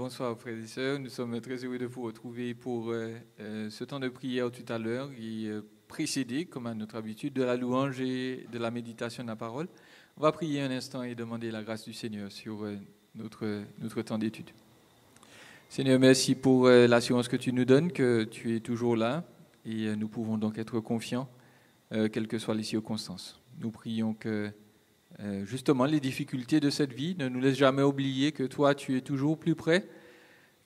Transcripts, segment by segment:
Bonsoir frères et sœurs, nous sommes très heureux de vous retrouver pour ce temps de prière tout à l'heure qui précédé, comme à notre habitude, de la louange et de la méditation de la parole. On va prier un instant et demander la grâce du Seigneur sur notre temps d'étude. Seigneur, merci pour l'assurance que tu nous donnes, que tu es toujours là et nous pouvons donc être confiants, quelles que soient les circonstances. Nous prions que justement, les difficultés de cette vie ne nous laissent jamais oublier que toi, tu es toujours plus près,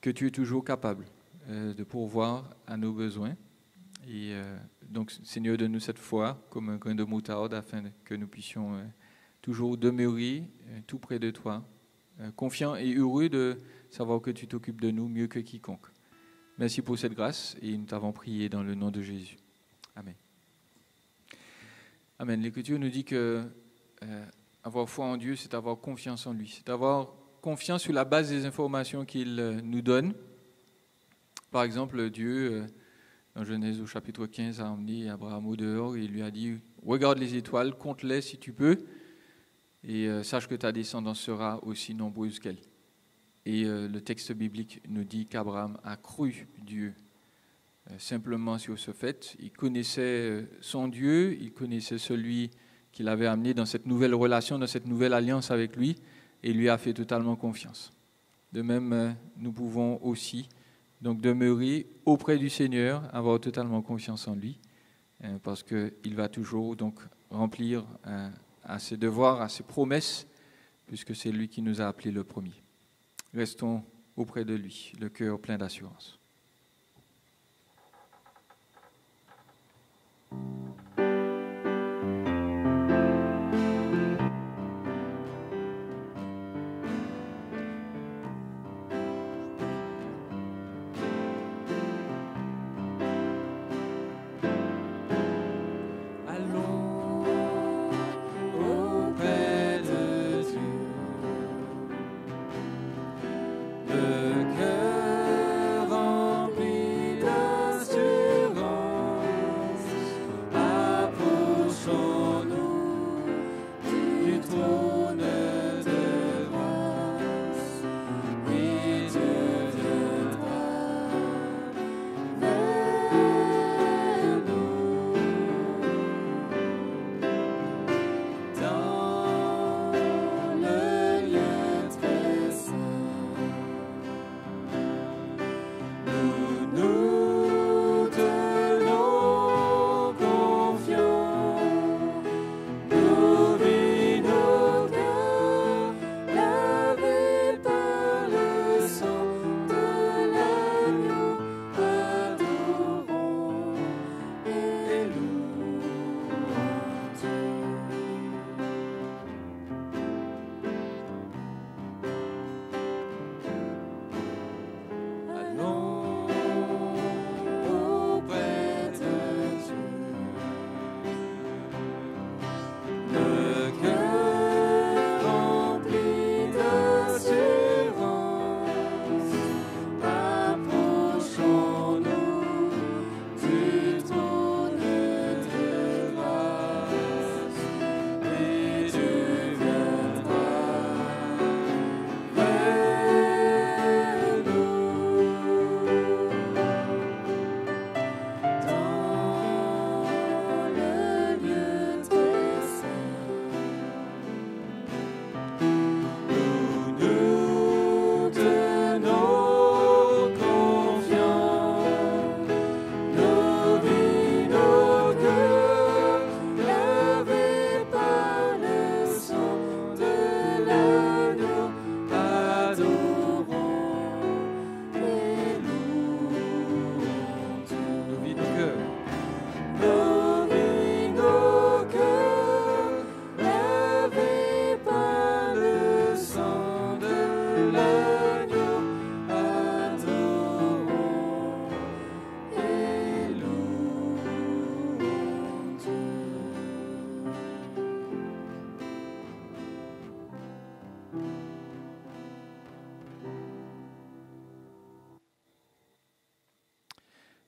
que tu es toujours capable de pourvoir à nos besoins. Et donc, Seigneur, donne-nous cette foi comme un grain de moutarde afin que nous puissions toujours demeurer tout près de toi, confiants et heureux de savoir que tu t'occupes de nous mieux que quiconque. Merci pour cette grâce et nous t'avons prié dans le nom de Jésus. Amen. Amen. L'Écriture nous dit que avoir foi en Dieu, c'est avoir confiance en lui. C'est avoir confiance sur la base des informations qu'il nous donne. Par exemple, Dieu, dans Genèse au chapitre 15, a emmené Abraham au dehors et il lui a dit « Regarde les étoiles, compte-les si tu peux, et sache que ta descendance sera aussi nombreuse qu'elle. » Et le texte biblique nous dit qu'Abraham a cru Dieu simplement sur ce fait. Il connaissait son Dieu, il connaissait celui qu'il avait amené dans cette nouvelle relation, dans cette nouvelle alliance avec lui, et lui a fait totalement confiance. De même, nous pouvons aussi donc demeurer auprès du Seigneur, avoir totalement confiance en lui, parce qu'il va toujours donc remplir à ses devoirs, à ses promesses, puisque c'est lui qui nous a appelés le premier. Restons auprès de lui, le cœur plein d'assurance.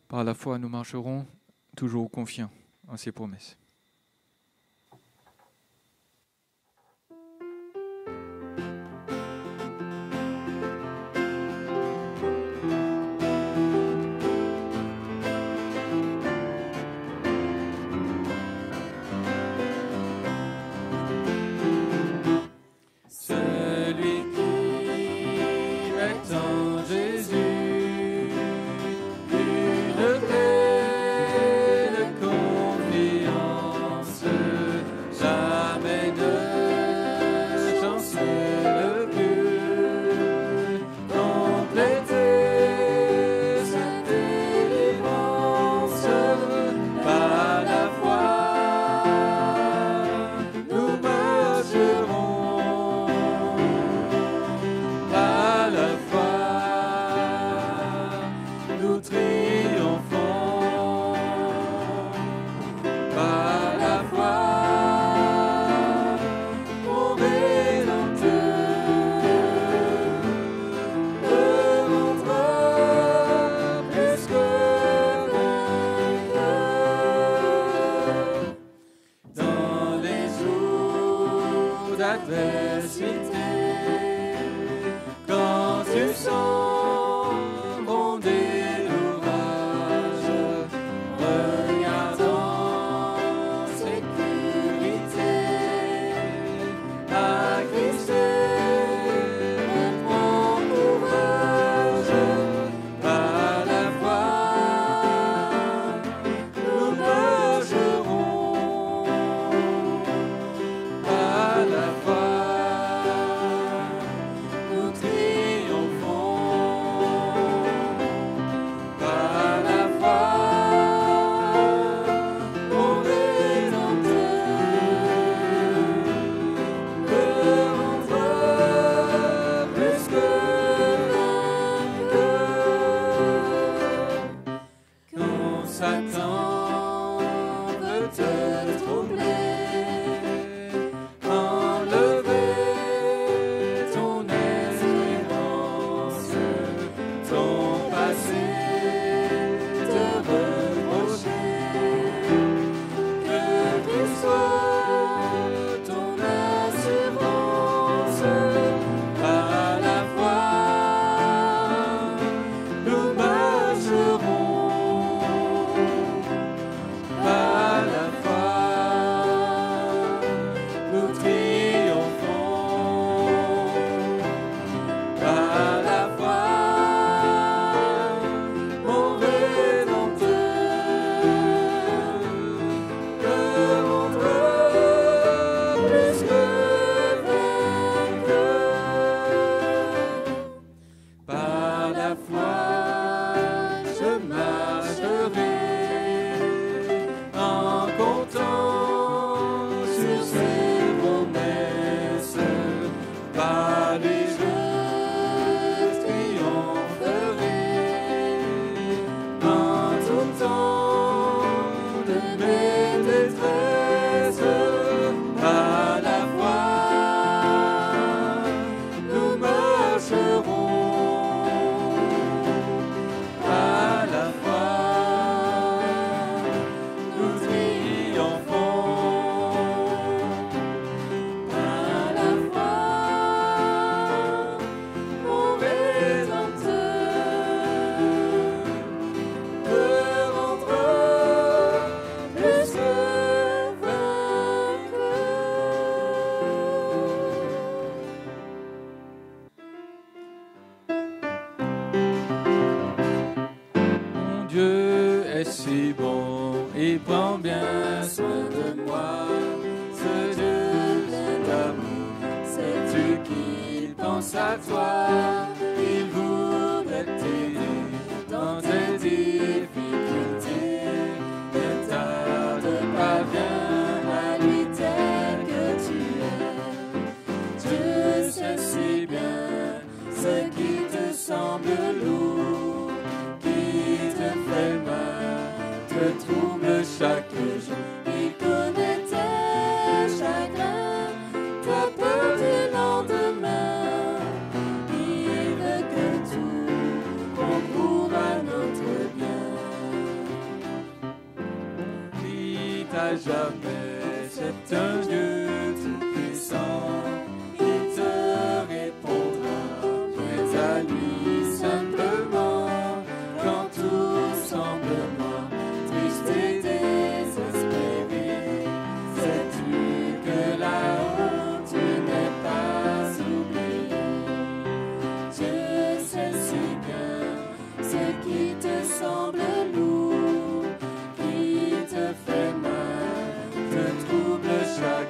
Par la foi, nous marcherons toujours confiants en ses promesses. l'adversité, quand tu sens gronder l'orage, regarde en sécurité, à Christ reprends courage, à la fois nous marcherons, à la fois nous triomphons, à la fois mon Rédempteur me rendra plus que vainqueur. Quand Satan veut te troubler, enlever ton espérance, ton passé te reprocher, que Christ soit ton assurance, à la fois nous marcherons, à la fois nous triomphons, à la fois mon Rédempteur me rendra plus que vainqueur. Par la foi je marcherai en comptant sur ses promesses. Par les jeux triompherai en tout temps de mes détresses. À la fois nous marcherons, à la fois nous triomphons, à la fois mon Rédempteur me rendra plus que vainqueur. Mon Dieu est si bon, il prend bien soin de moi. Ce Dieu plein d'amour, sais-tu qu'il pense à toi? Il voudrait t'aider dans tes difficultés. Ne tarde pas, viens à lui tel que tu es. Dieu sait si bien ce qui te semble lourd, qui te fait mal, te trouble chaque jour. Il connaît tes chagrins, ta peur du lendemain. Il veut que tout concourt à notre bien. Prie à jamais, c'est un Dieu tout-puissant. Il te répondra, viens à lui simplement. Quand tout semble noir, triste et désespéré, sais-tu que là-haut tu n'es pas oublié? Dieu sait si bien ce qui te semble lourd, qui te fait mal, te trouble chaque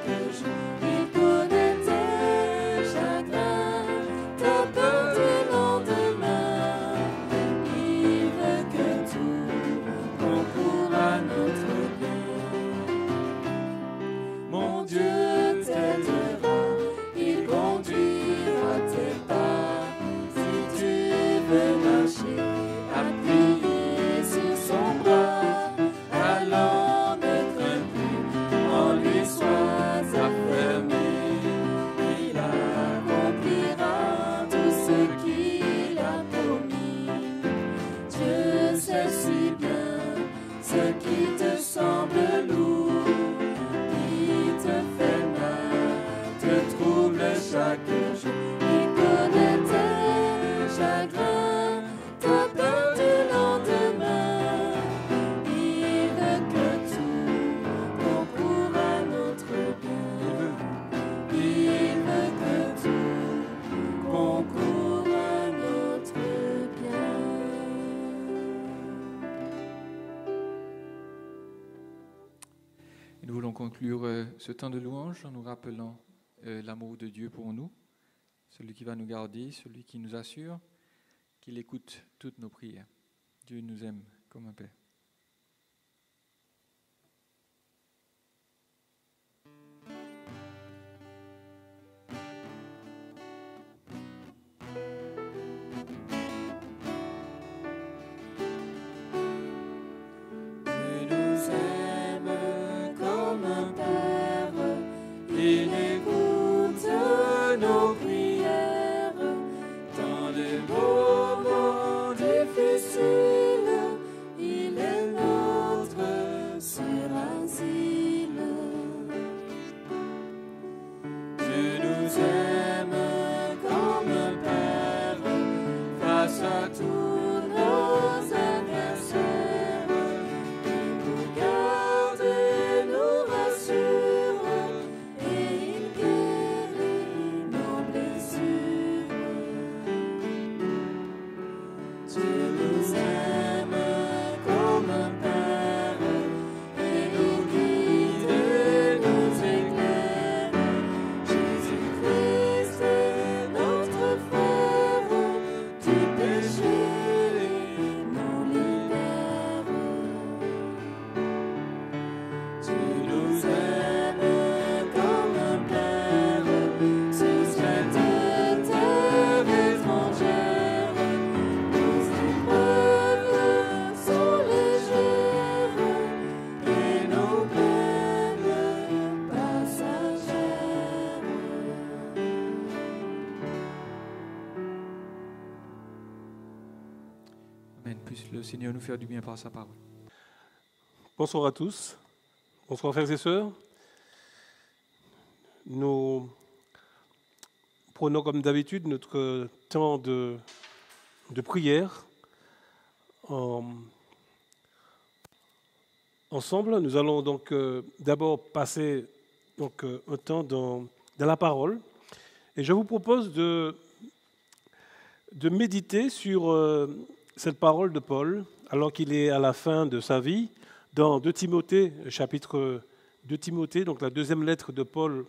Nous voulons conclure ce temps de louange en nous rappelant l'amour de Dieu pour nous, celui qui va nous garder, celui qui nous assure qu'il écoute toutes nos prières. Dieu nous aime comme un Père. Puisse le Seigneur nous faire du bien par sa parole. Bonsoir à tous. Bonsoir frères et sœurs. Nous prenons comme d'habitude notre temps de prière. Ensemble, nous allons donc d'abord passer un temps dans la parole. Et je vous propose de méditer sur cette parole de Paul, alors qu'il est à la fin de sa vie, dans 2 Timothée, chapitre 2 Timothée, donc la deuxième lettre de Paul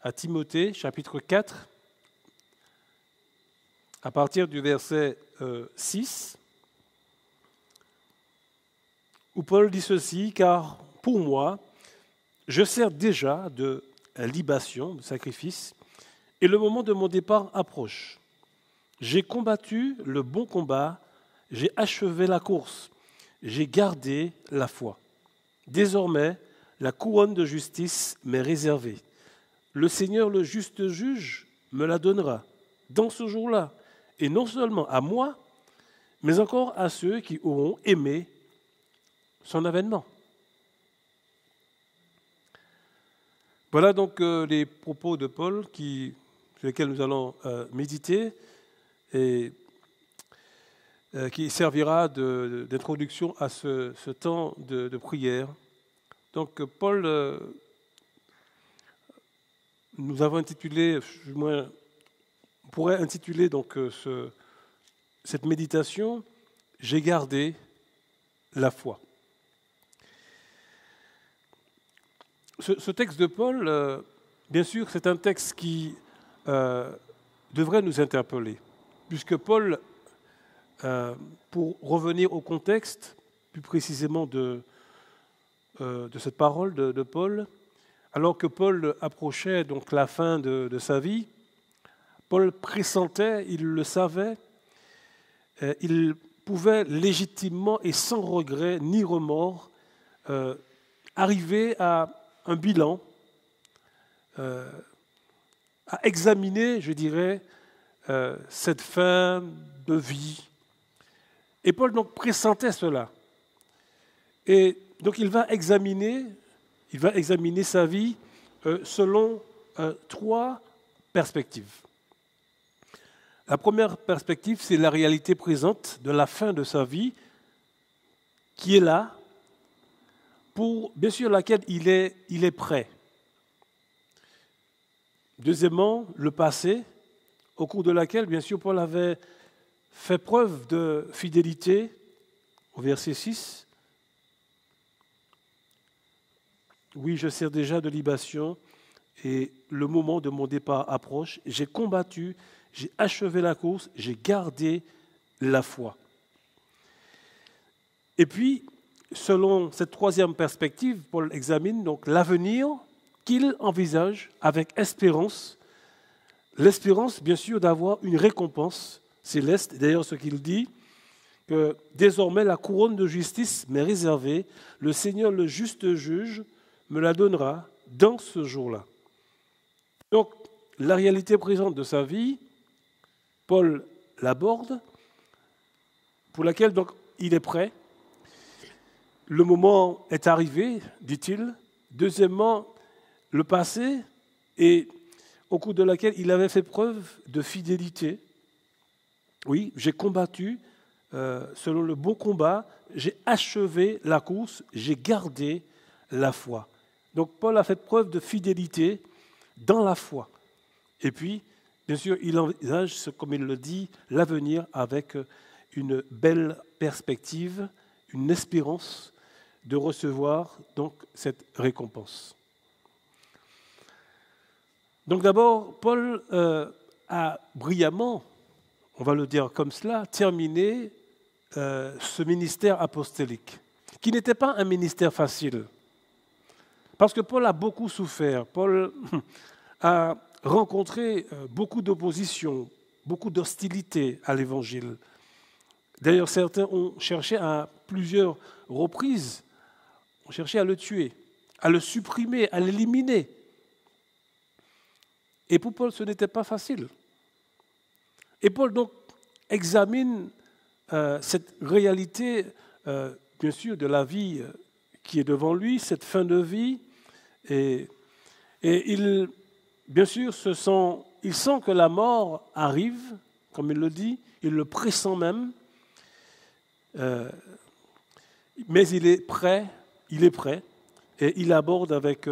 à Timothée, chapitre 4, à partir du verset 6, où Paul dit ceci, « Car pour moi, je sers déjà de libation, de sacrifice, et le moment de mon départ approche. J'ai combattu le bon combat, j'ai achevé la course, j'ai gardé la foi. Désormais, la couronne de justice m'est réservée. Le Seigneur, le juste juge, me la donnera dans ce jour-là, et non seulement à moi, mais encore à ceux qui auront aimé son avènement. » Voilà donc les propos de Paul sur lesquels nous allons méditer et qui servira d'introduction à ce temps de prière. Donc Paul, nous avons intitulé, du moins, on pourrait intituler donc cette méditation « J'ai gardé la foi ». Ce texte de Paul, bien sûr, c'est un texte qui devrait nous interpeller, puisque Paul, pour revenir au contexte, plus précisément de cette parole de Paul, alors que Paul approchait donc la fin de sa vie, Paul pressentait, il le savait, il pouvait légitimement et sans regret ni remords arriver à un bilan, à examiner, je dirais, cette fin de vie. Et Paul donc pressentait cela. Et donc il va examiner sa vie selon 3 perspectives. La première perspective, c'est la réalité présente de la fin de sa vie, qui est là, pour bien sûr laquelle il est prêt. Deuxièmement, le passé, au cours de laquelle, bien sûr, Paul avait fait preuve de fidélité, au verset 6. oui, je sers déjà de libation et le moment de mon départ approche. J'ai combattu, j'ai achevé la course, j'ai gardé la foi. Et puis, selon cette troisième perspective, Paul examine donc l'avenir qu'il envisage avec espérance. L'espérance, bien sûr, d'avoir une récompense céleste. D'ailleurs, ce qu'il dit, que désormais la couronne de justice m'est réservée, le Seigneur, le juste juge, me la donnera dans ce jour-là. Donc, la réalité présente de sa vie, Paul l'aborde, pour laquelle donc il est prêt. Le moment est arrivé, dit-il. Deuxièmement, le passé, et au cours de laquelle il avait fait preuve de fidélité. Oui, j'ai combattu selon le bon combat, j'ai achevé la course, j'ai gardé la foi. Donc Paul a fait preuve de fidélité dans la foi. Et puis, bien sûr, il envisage, comme il le dit, l'avenir avec une belle perspective, une espérance de recevoir donc cette récompense. Donc d'abord, Paul a brillamment, on va le dire comme cela, terminé ce ministère apostolique, qui n'était pas un ministère facile. Parce que Paul a beaucoup souffert. Paul a rencontré beaucoup d'opposition, beaucoup d'hostilité à l'Évangile. D'ailleurs, certains ont cherché à plusieurs reprises, ont cherché à le tuer, à le supprimer, à l'éliminer. Et pour Paul, ce n'était pas facile. Et Paul donc examine cette réalité, bien sûr, de la vie qui est devant lui, cette fin de vie. Et il, bien sûr, il sent que la mort arrive, comme il le dit, il le pressent même, mais il est prêt, et il aborde avec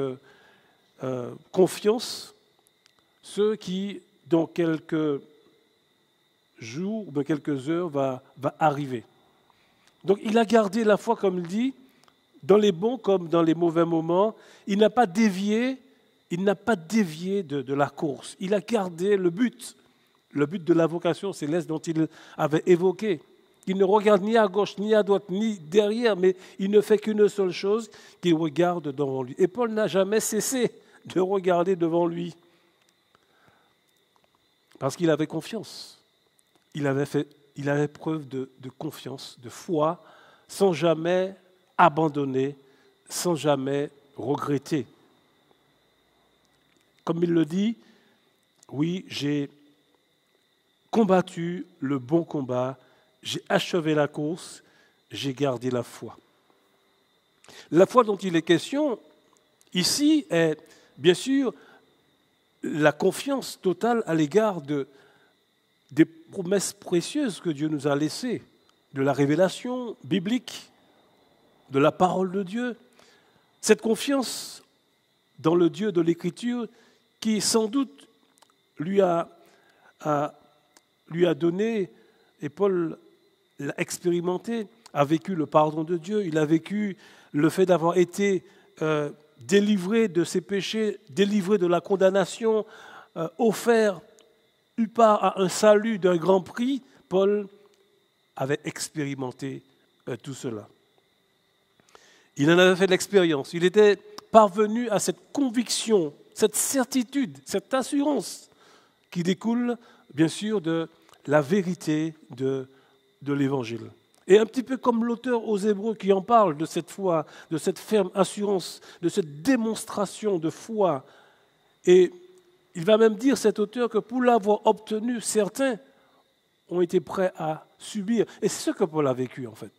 confiance ce qui, dans quelques jours ou dans quelques heures, va arriver. Donc il a gardé la foi, comme il dit, dans les bons comme dans les mauvais moments. Il n'a pas dévié de la course. Il a gardé le but de la vocation céleste dont il avait évoqué. Il ne regarde ni à gauche, ni à droite, ni derrière, mais il ne fait qu'une seule chose, qu'il regarde devant lui. Et Paul n'a jamais cessé de regarder devant lui, parce qu'il avait confiance. Il avait preuve de confiance, de foi, sans jamais abandonner, sans jamais regretter. Comme il le dit, oui, j'ai combattu le bon combat, j'ai achevé la course, j'ai gardé la foi. La foi dont il est question ici est, bien sûr, la confiance totale à l'égard des promesses précieuses que Dieu nous a laissées, de la révélation biblique, de la parole de Dieu. Cette confiance dans le Dieu de l'Écriture qui, sans doute, lui a donné, et Paul l'a expérimenté, a vécu le pardon de Dieu, il a vécu le fait d'avoir été délivré de ses péchés, délivré de la condamnation, eu part à un salut d'un grand prix. Paul avait expérimenté tout cela. Il en avait fait de l'expérience. Il était parvenu à cette conviction, cette certitude, cette assurance qui découle, bien sûr, de la vérité de l'Évangile. Et un petit peu comme l'auteur aux Hébreux qui en parle de cette foi, de cette ferme assurance, de cette démonstration de foi. Et il va même dire, cet auteur, que pour l'avoir obtenu, certains ont été prêts à subir. Et c'est ce que Paul a vécu, en fait.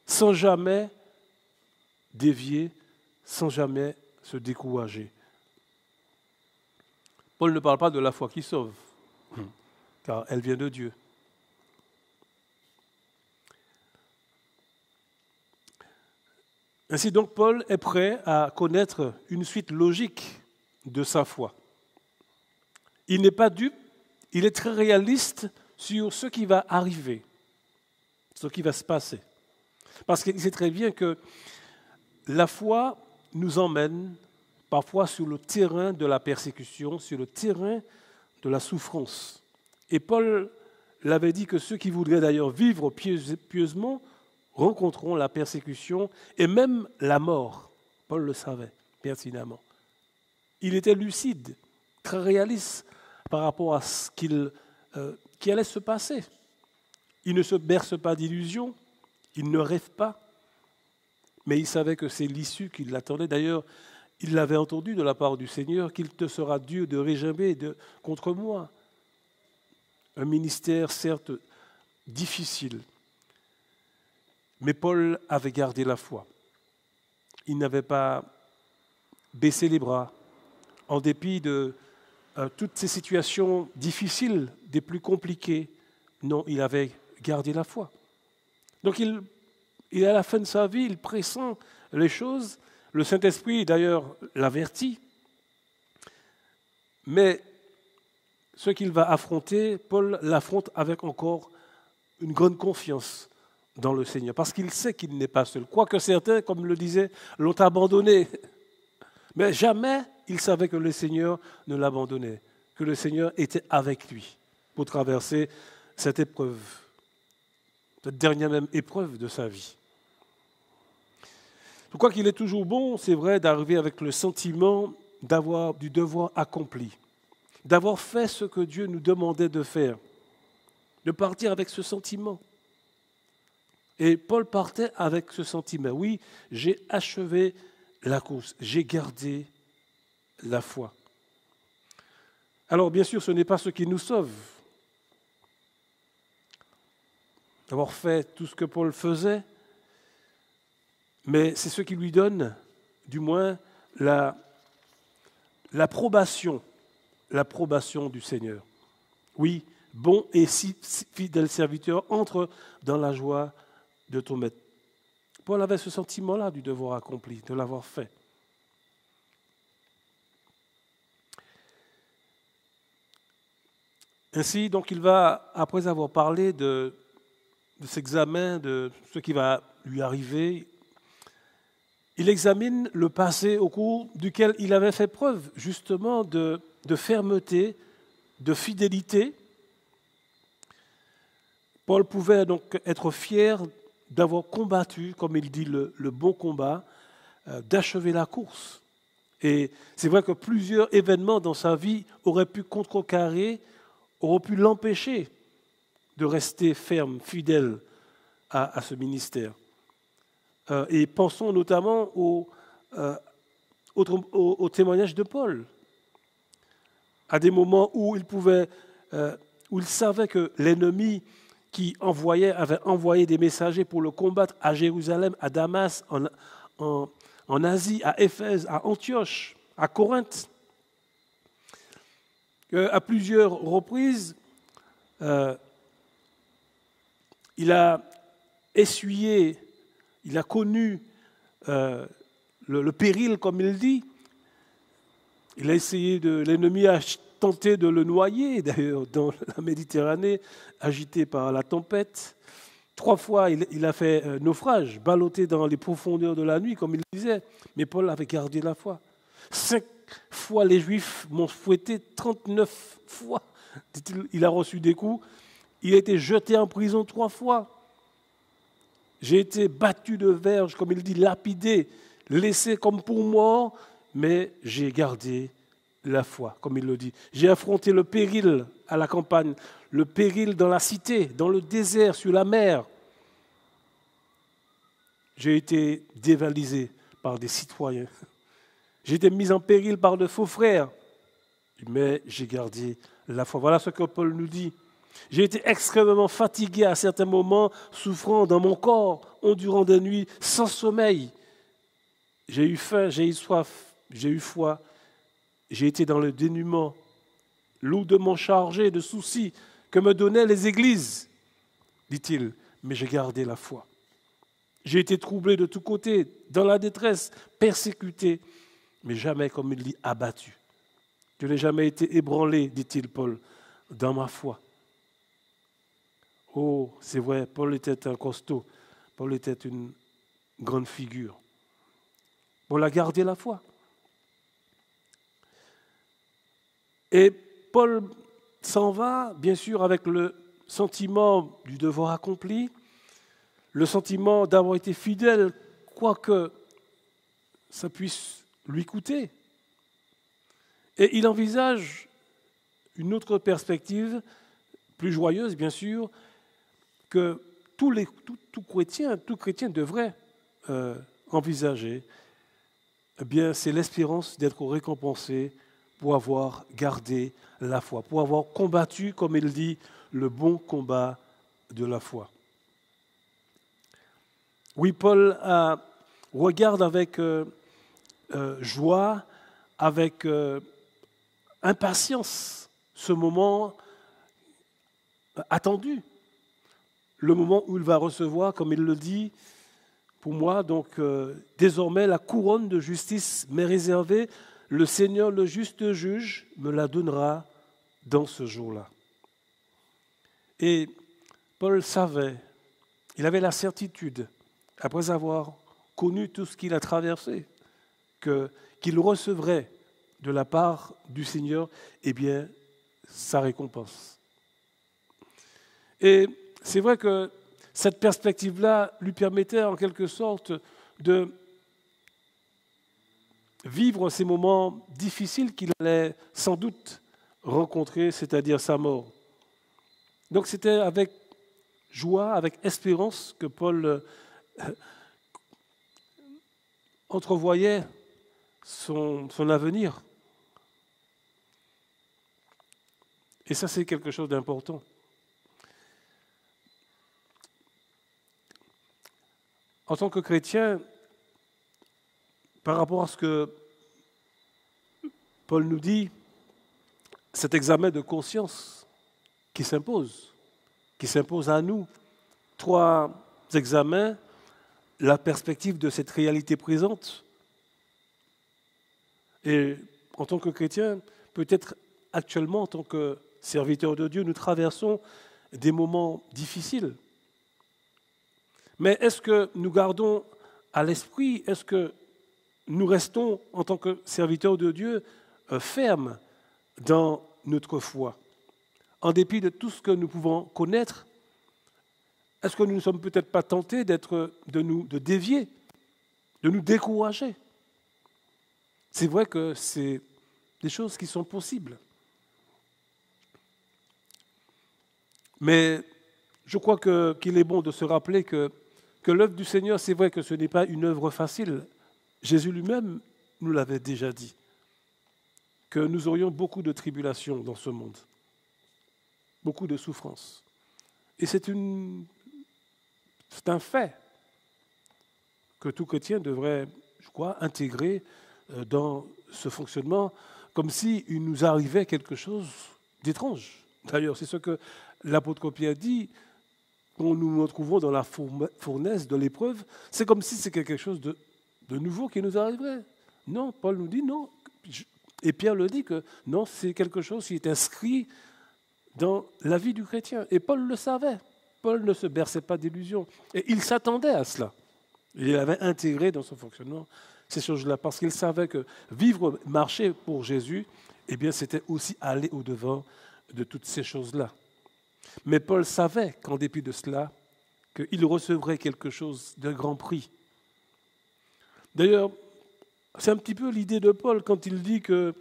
Sans jamais dévier, sans jamais se décourager. Paul ne parle pas de la foi qui sauve, car elle vient de Dieu. Ainsi donc, Paul est prêt à connaître une suite logique de sa foi. Il n'est pas dupe, il est très réaliste sur ce qui va arriver, ce qui va se passer. Parce qu'il sait très bien que la foi nous emmène parfois sur le terrain de la persécution, sur le terrain de la souffrance. Et Paul l'avait dit que ceux qui voudraient d'ailleurs vivre pieusement rencontreront la persécution et même la mort. Paul le savait pertinemment. Il était lucide, très réaliste par rapport à ce qui allait se passer. Il ne se berce pas d'illusions, il ne rêve pas, mais il savait que c'est l'issue qui l'attendait. D'ailleurs, il l'avait entendu de la part du Seigneur, qu'il te sera Dieu de régimer contre moi. Un ministère certes difficile, mais Paul avait gardé la foi. Il n'avait pas baissé les bras, en dépit de toutes ces situations difficiles, des plus compliquées. Non, il avait gardé la foi. Donc il à la fin de sa vie, il pressent les choses. Le Saint-Esprit, d'ailleurs, l'avertit. Mais ce qu'il va affronter, Paul l'affronte avec encore une grande confiance dans le Seigneur, parce qu'il sait qu'il n'est pas seul. Quoique certains, comme le disait, l'ont abandonné. Mais jamais il savait que le Seigneur ne l'abandonnait, que le Seigneur était avec lui pour traverser cette épreuve, cette dernière même épreuve de sa vie. Je crois qu'il est toujours bon, c'est vrai, d'arriver avec le sentiment du devoir accompli, d'avoir fait ce que Dieu nous demandait de faire, de partir avec ce sentiment. Et Paul partait avec ce sentiment. Oui, j'ai achevé la course, j'ai gardé la foi. Alors bien sûr, ce n'est pas ce qui nous sauve. D'avoir fait tout ce que Paul faisait, mais c'est ce qui lui donne, du moins, l'approbation du Seigneur. Oui, bon et si fidèle serviteur, entre dans la joie de ton maître. Paul avait ce sentiment-là du devoir accompli, de l'avoir fait. Ainsi, donc, il va, après avoir parlé de cet examen, de ce qui va lui arriver, il examine le passé au cours duquel il avait fait preuve, justement, de fermeté, de fidélité. Paul pouvait donc être fier d'avoir combattu, comme il dit, le bon combat, d'achever la course. Et c'est vrai que plusieurs événements dans sa vie auraient pu contrecarrer, auraient pu l'empêcher de rester ferme, fidèle à ce ministère. Et pensons notamment au témoignage de Paul, à des moments où il savait que l'ennemi qui avait envoyé des messagers pour le combattre à Jérusalem, à Damas, en Asie, à Éphèse, à Antioche, à Corinthe. À plusieurs reprises, il a essuyé, il a connu le péril, comme il dit. Il a essayé l'ennemi a tenté de le noyer, d'ailleurs, dans la Méditerranée, agité par la tempête. 3 fois, il a fait naufrage, ballotté dans les profondeurs de la nuit, comme il disait. Mais Paul avait gardé la foi. 5 fois, les Juifs m'ont fouetté, 39 fois. Il a reçu des coups. Il a été jeté en prison 3 fois. J'ai été battu de verge, comme il dit, lapidé, laissé comme pour mort, mais j'ai gardé la foi, comme il le dit. J'ai affronté le péril à la campagne, le péril dans la cité, dans le désert, sur la mer. J'ai été dévalisé par des citoyens. J'ai été mis en péril par de faux frères, mais j'ai gardé la foi. Voilà ce que Paul nous dit. J'ai été extrêmement fatigué à certains moments, souffrant dans mon corps, endurant des nuits sans sommeil. J'ai eu faim, j'ai eu soif, j'ai eu foi. J'ai été dans le dénuement, lourdement chargé de soucis que me donnaient les églises, dit-il, mais j'ai gardé la foi. J'ai été troublé de tous côtés, dans la détresse, persécuté, mais jamais, comme il dit, abattu. Je n'ai jamais été ébranlé, dit-il, Paul, dans ma foi. Oh, c'est vrai, Paul était un costaud, Paul était une grande figure. Voilà, garder la foi. Et Paul s'en va, bien sûr, avec le sentiment du devoir accompli, le sentiment d'avoir été fidèle, quoique ça puisse lui coûter. Et il envisage une autre perspective, plus joyeuse, bien sûr, que tout chrétien devrait envisager. Eh bien, c'est l'espérance d'être récompensé pour avoir gardé la foi, pour avoir combattu, comme il dit, le bon combat de la foi. Oui, Paul regarde avec joie, avec impatience ce moment attendu, le moment où il va recevoir, comme il le dit, pour moi, donc désormais la couronne de justice m'est réservée, le Seigneur, le juste juge, me la donnera dans ce jour-là. Et Paul savait, il avait la certitude, après avoir connu tout ce qu'il a traversé, qu'il recevrait de la part du Seigneur, eh bien, sa récompense. Et c'est vrai que cette perspective-là lui permettait en quelque sorte de vivre ces moments difficiles qu'il allait sans doute rencontrer, c'est-à-dire sa mort. Donc c'était avec joie, avec espérance que Paul entrevoyait son avenir. Et ça, c'est quelque chose d'important. En tant que chrétien, par rapport à ce que Paul nous dit, cet examen de conscience qui s'impose à nous, 3 examens, la perspective de cette réalité présente. Et en tant que chrétien, peut-être actuellement, en tant que serviteur de Dieu, nous traversons des moments difficiles. Mais est-ce que nous gardons à l'esprit, est-ce que nous restons, en tant que serviteurs de Dieu, fermes dans notre foi? En dépit de tout ce que nous pouvons connaître, est-ce que nous ne sommes peut-être pas tentés de dévier, de nous décourager? C'est vrai que c'est des choses qui sont possibles. Mais je crois qu'il est bon de se rappeler que l'œuvre du Seigneur, c'est vrai que ce n'est pas une œuvre facile. Jésus lui-même nous l'avait déjà dit, que nous aurions beaucoup de tribulations dans ce monde, beaucoup de souffrances. Et c'est un fait que tout chrétien devrait, je crois, intégrer dans ce fonctionnement, comme s'il nous arrivait quelque chose d'étrange. D'ailleurs, c'est ce que l'apôtre Pierre dit, quand nous nous retrouvons dans la fournaise de l'épreuve, c'est comme si c'est quelque chose de nouveau qui nous arriverait. Non, Paul nous dit non. Et Pierre le dit que non, c'est quelque chose qui est inscrit dans la vie du chrétien. Et Paul le savait. Paul ne se berçait pas d'illusions. Et il s'attendait à cela. Il avait intégré dans son fonctionnement ces choses-là, parce qu'il savait que vivre, marcher pour Jésus, eh bien, c'était aussi aller au-devant de toutes ces choses-là. Mais Paul savait qu'en dépit de cela, qu'il recevrait quelque chose de grand prix. D'ailleurs, c'est un petit peu l'idée de Paul quand il dit que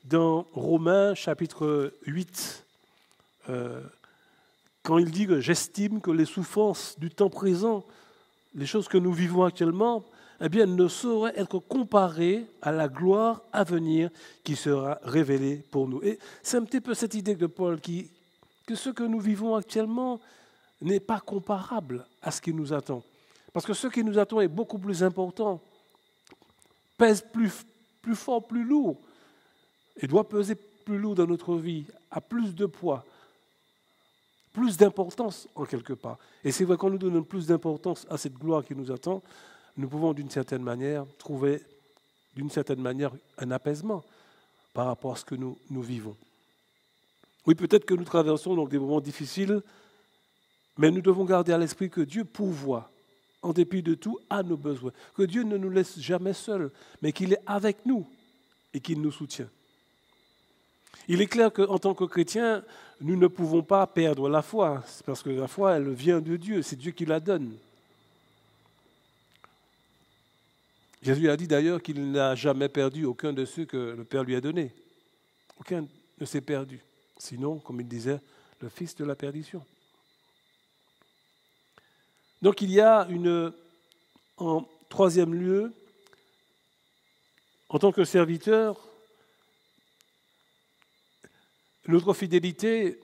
dans Romains chapitre 8, quand il dit que j'estime que les souffrances du temps présent, les choses que nous vivons actuellement, eh bien, ne sauraient être comparées à la gloire à venir qui sera révélée pour nous. Et c'est un petit peu cette idée de Paul que ce que nous vivons actuellement n'est pas comparable à ce qui nous attend. Parce que ce qui nous attend est beaucoup plus important, pèse plus fort, plus lourd, et doit peser plus lourd dans notre vie, a plus de poids, plus d'importance en quelque part. Et c'est vrai qu'on nous donne plus d'importance à cette gloire qui nous attend, nous pouvons d'une certaine manière trouver un apaisement par rapport à ce que nous vivons. Oui, peut-être que nous traversons donc des moments difficiles, mais nous devons garder à l'esprit que Dieu pourvoit en dépit de tout, à nos besoins. Que Dieu ne nous laisse jamais seuls, mais qu'il est avec nous et qu'il nous soutient. Il est clair qu'en tant que chrétiens, nous ne pouvons pas perdre la foi, parce que la foi, elle vient de Dieu, c'est Dieu qui la donne. Jésus a dit d'ailleurs qu'il n'a jamais perdu aucun de ceux que le Père lui a donnés. Aucun ne s'est perdu. Sinon, comme il disait, le fils de la perdition. Donc il y a en troisième lieu, en tant que serviteur, notre fidélité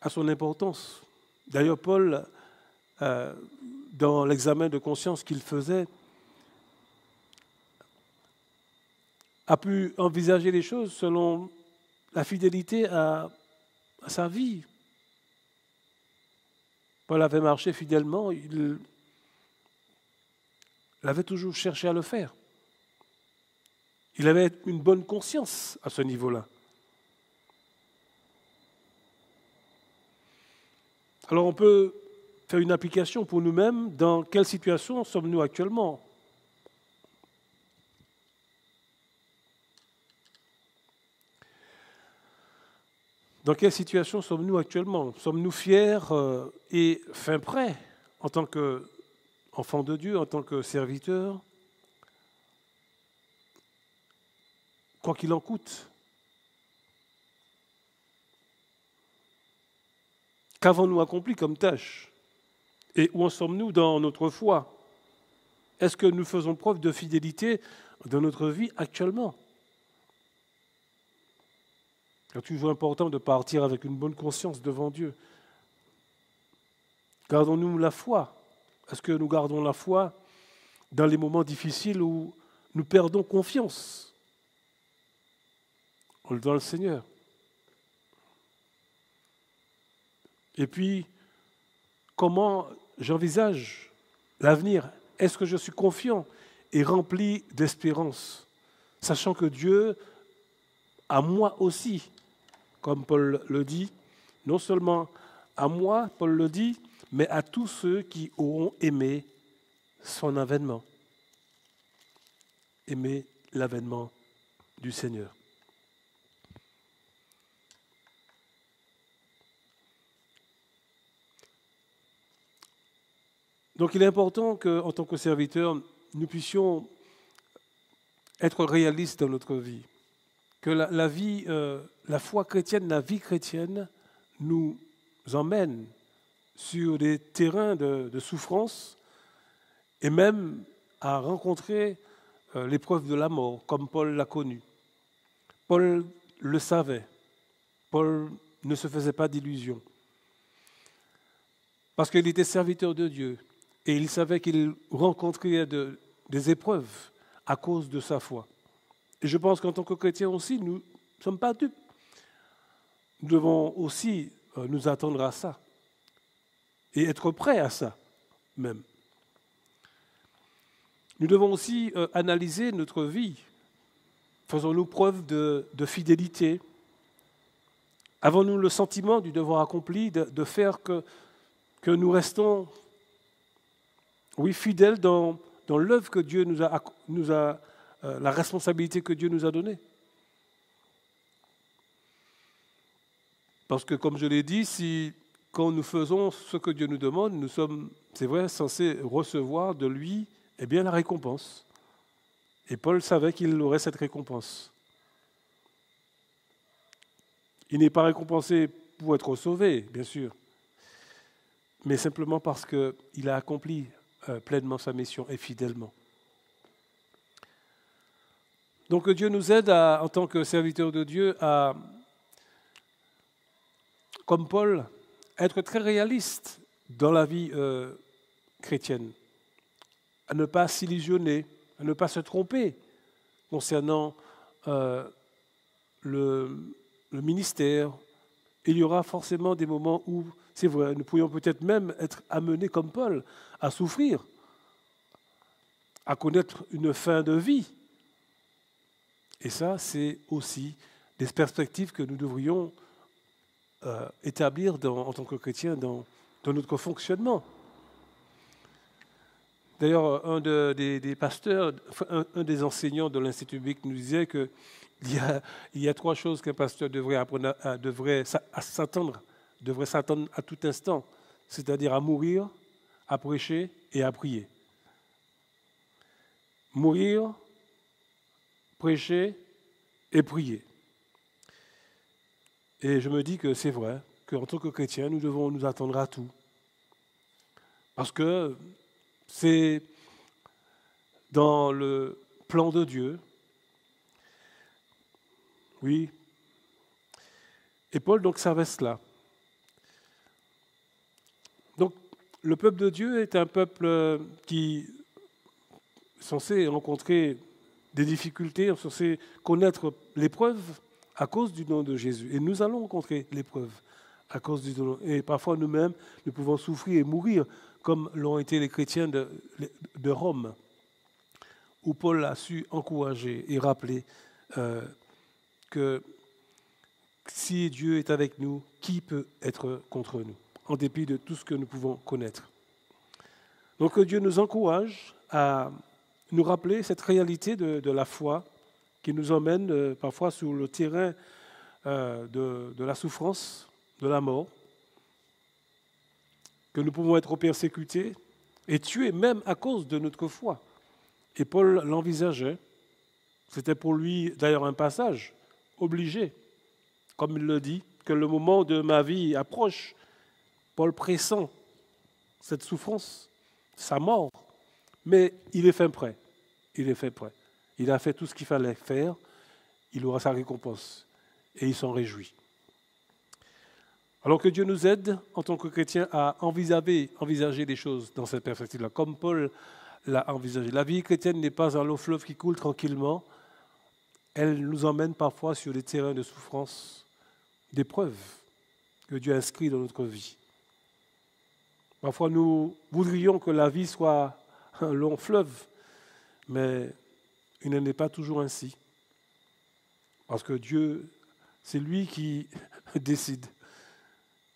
a son importance. D'ailleurs, Paul, dans l'examen de conscience qu'il faisait, a pu envisager les choses selon la fidélité à sa vie. Paul avait marché fidèlement, il avait toujours cherché à le faire. Il avait une bonne conscience à ce niveau-là. Alors on peut faire une application pour nous-mêmes. Dans quelle situation sommes-nous actuellement ? Dans quelle situation sommes-nous actuellement ? Sommes-nous fiers et fin prêts en tant qu'enfants de Dieu, en tant que serviteurs ? Quoi qu'il en coûte. Qu'avons-nous accompli comme tâche ? Et où en sommes-nous dans notre foi ? Est-ce que nous faisons preuve de fidélité dans notre vie actuellement ? C'est toujours important de partir avec une bonne conscience devant Dieu. Gardons-nous la foi ? Est-ce que nous gardons la foi dans les moments difficiles où nous perdons confiance dans le Seigneur ? Et puis, comment j'envisage l'avenir ? Est-ce que je suis confiant et rempli d'espérance, sachant que Dieu, à moi aussi, comme Paul le dit, non seulement à moi, Paul le dit, mais à tous ceux qui auront aimé son avènement. Aimer l'avènement du Seigneur. Donc il est important qu'en tant que serviteurs, nous puissions être réalistes dans notre vie. Que la vie, la foi chrétienne, la vie chrétienne nous emmène sur des terrains de souffrance et même à rencontrer l'épreuve de la mort, comme Paul l'a connu. Paul le savait. Paul ne se faisait pas d'illusions. Parce qu'il était serviteur de Dieu et il savait qu'il rencontrait des épreuves à cause de sa foi. Et je pense qu'en tant que chrétiens aussi, nous ne sommes pas dupes. Nous devons aussi nous attendre à ça et être prêts à ça même. Nous devons aussi analyser notre vie. Faisons-nous preuve de fidélité ? Avons-nous le sentiment du devoir accompli, de faire que nous restons, oui, fidèles dans l'œuvre que Dieu nous a la responsabilité que Dieu nous a donnée. Parce que, comme je l'ai dit, quand nous faisons ce que Dieu nous demande, nous sommes, c'est vrai, censés recevoir de lui, eh bien, la récompense. Et Paul savait qu'il aurait cette récompense. Il n'est pas récompensé pour être sauvé, bien sûr, mais simplement parce qu'il a accompli pleinement sa mission et fidèlement. Donc que Dieu nous aide, en tant que serviteurs de Dieu, à, comme Paul, être très réaliste dans la vie chrétienne, à ne pas s'illusionner, à ne pas se tromper concernant le ministère. Il y aura forcément des moments où, c'est vrai, nous pourrions peut-être même être amenés comme Paul à souffrir, à connaître une fin de vie. Et ça, c'est aussi des perspectives que nous devrions établir en tant que chrétiens dans dans notre fonctionnement. D'ailleurs, des pasteurs, un des enseignants de l'Institut biblique nous disait qu'il y a 3 choses qu'un pasteur devrait s'attendre à tout instant, c'est-à-dire à mourir, à prêcher et à prier. Mourir, prêcher et prier. Et je me dis que c'est vrai, qu'en tant que chrétiens, nous devons nous attendre à tout. Parce que c'est dans le plan de Dieu. Oui. Et Paul donc savait cela. Donc le peuple de Dieu est un peuple qui est censé rencontrer des difficultés, censé connaître l'épreuve à cause du nom de Jésus. Et nous allons rencontrer l'épreuve à cause du nom. Et parfois nous-mêmes, nous pouvons souffrir et mourir, comme l'ont été les chrétiens de Rome, où Paul a su encourager et rappeler que si Dieu est avec nous, qui peut être contre nous, en dépit de tout ce que nous pouvons connaître. Donc Dieu nous encourage à nous rappeler cette réalité de la foi qui nous emmène parfois sur le terrain de la souffrance, de la mort, que nous pouvons être persécutés et tués même à cause de notre foi. Et Paul l'envisageait. C'était pour lui d'ailleurs un passage obligé. Comme il le dit, que le moment de ma vie approche, Paul pressent cette souffrance, sa mort, mais il est fin prêt. Il est fait prêt. Il a fait tout ce qu'il fallait faire, il aura sa récompense et il s'en réjouit. Alors que Dieu nous aide en tant que chrétiens à envisager les choses dans cette perspective-là, comme Paul l'a envisagé. La vie chrétienne n'est pas un long fleuve qui coule tranquillement, elle nous emmène parfois sur des terrains de souffrance, d'épreuves que Dieu inscrit dans notre vie. Parfois nous voudrions que la vie soit un long fleuve, mais il n'en est pas toujours ainsi. Parce que Dieu, c'est lui qui décide,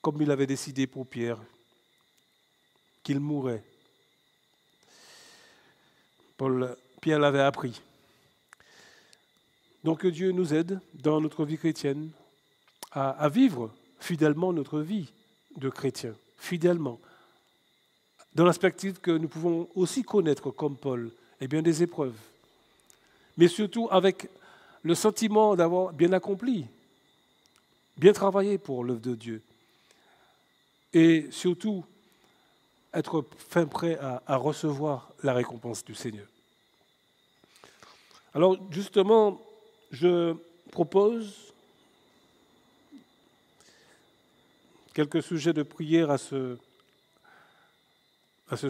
comme il avait décidé pour Pierre, qu'il mourrait. Pierre l'avait appris. Donc Dieu nous aide dans notre vie chrétienne à vivre fidèlement notre vie de chrétien, fidèlement, dans la perspective que nous pouvons aussi connaître comme Paul, et bien des épreuves, mais surtout avec le sentiment d'avoir bien accompli, bien travaillé pour l'œuvre de Dieu, et surtout être fin prêt à recevoir la récompense du Seigneur. Alors justement, je propose quelques sujets de prière à ce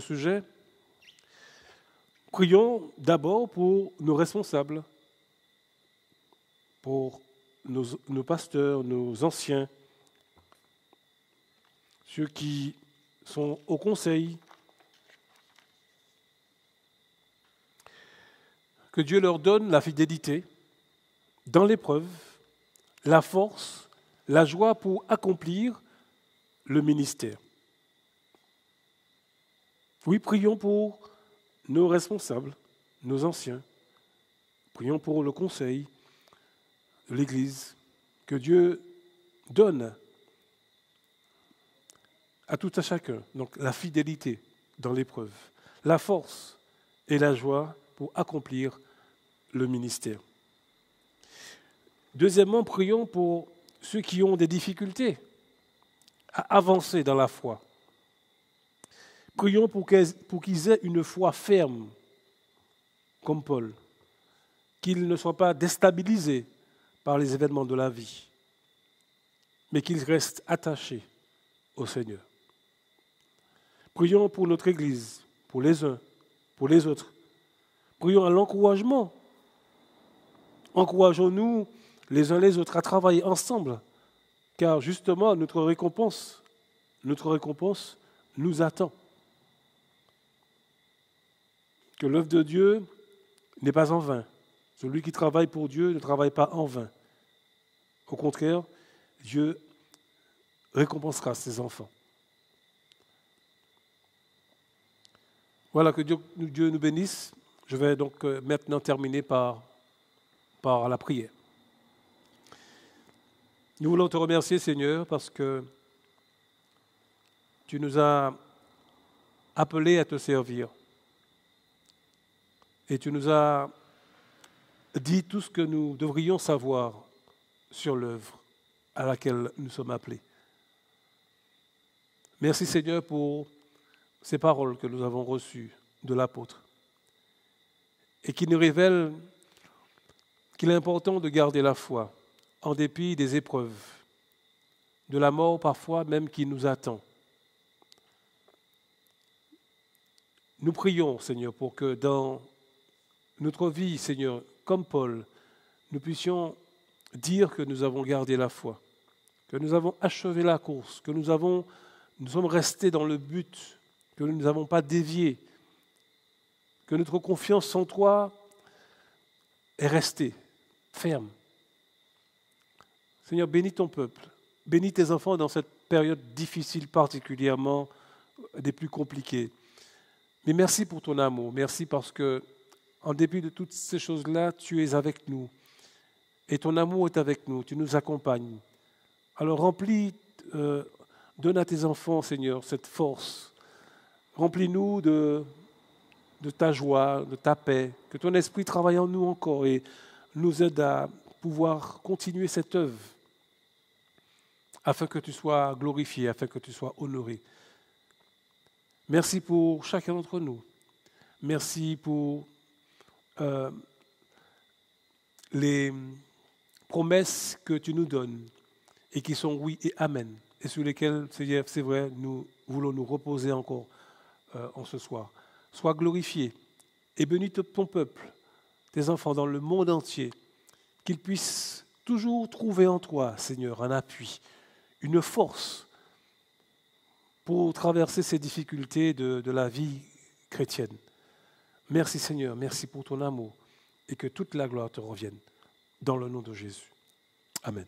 sujet. Prions d'abord pour nos responsables, pour nos pasteurs, nos anciens, ceux qui sont au conseil. Que Dieu leur donne la fidélité dans l'épreuve, la force, la joie pour accomplir le ministère. Oui, prions pour nos responsables, nos anciens. Prions pour le conseil de l'Église. Que Dieu donne à tout à chacun donc la fidélité dans l'épreuve, la force et la joie pour accomplir le ministère. Deuxièmement, prions pour ceux qui ont des difficultés à avancer dans la foi. Prions pour qu'ils aient une foi ferme, comme Paul, qu'ils ne soient pas déstabilisés par les événements de la vie, mais qu'ils restent attachés au Seigneur. Prions pour notre Église, pour les uns, pour les autres. Prions à l'encouragement. Encourageons-nous les uns les autres à travailler ensemble, car justement notre récompense nous attend. Que l'œuvre de Dieu n'est pas en vain. Celui qui travaille pour Dieu ne travaille pas en vain. Au contraire, Dieu récompensera ses enfants. Voilà, que Dieu nous bénisse. Je vais donc maintenant terminer par la prière. Nous voulons te remercier, Seigneur, parce que tu nous as appelés à te servir. Et tu nous as dit tout ce que nous devrions savoir sur l'œuvre à laquelle nous sommes appelés. Merci, Seigneur, pour ces paroles que nous avons reçues de l'apôtre et qui nous révèlent qu'il est important de garder la foi en dépit des épreuves, de la mort parfois même qui nous attend. Nous prions, Seigneur, pour que dans notre vie, Seigneur, comme Paul, nous puissions dire que nous avons gardé la foi, que nous avons achevé la course, que nous sommes restés dans le but, que nous n'avons pas dévié, que notre confiance en toi est restée ferme. Seigneur, bénis ton peuple, bénis tes enfants dans cette période difficile, particulièrement des plus compliquées. Mais merci pour ton amour, merci parce que, en dépit de toutes ces choses-là, tu es avec nous. Et ton amour est avec nous, tu nous accompagnes. Alors remplis, donne à tes enfants, Seigneur, cette force. Remplis-nous de ta joie, de ta paix. Que ton esprit travaille en nous encore et nous aide à pouvoir continuer cette œuvre afin que tu sois glorifié, afin que tu sois honoré. Merci pour chacun d'entre nous. Merci pour les promesses que tu nous donnes et qui sont oui et amen, et sur lesquelles, c'est vrai, nous voulons nous reposer encore en ce soir. Sois glorifié et bénis ton peuple, tes enfants dans le monde entier, qu'ils puissent toujours trouver en toi, Seigneur, un appui, une force pour traverser ces difficultés de la vie chrétienne. Merci Seigneur, merci pour ton amour et que toute la gloire te revienne. Dans le nom de Jésus. Amen.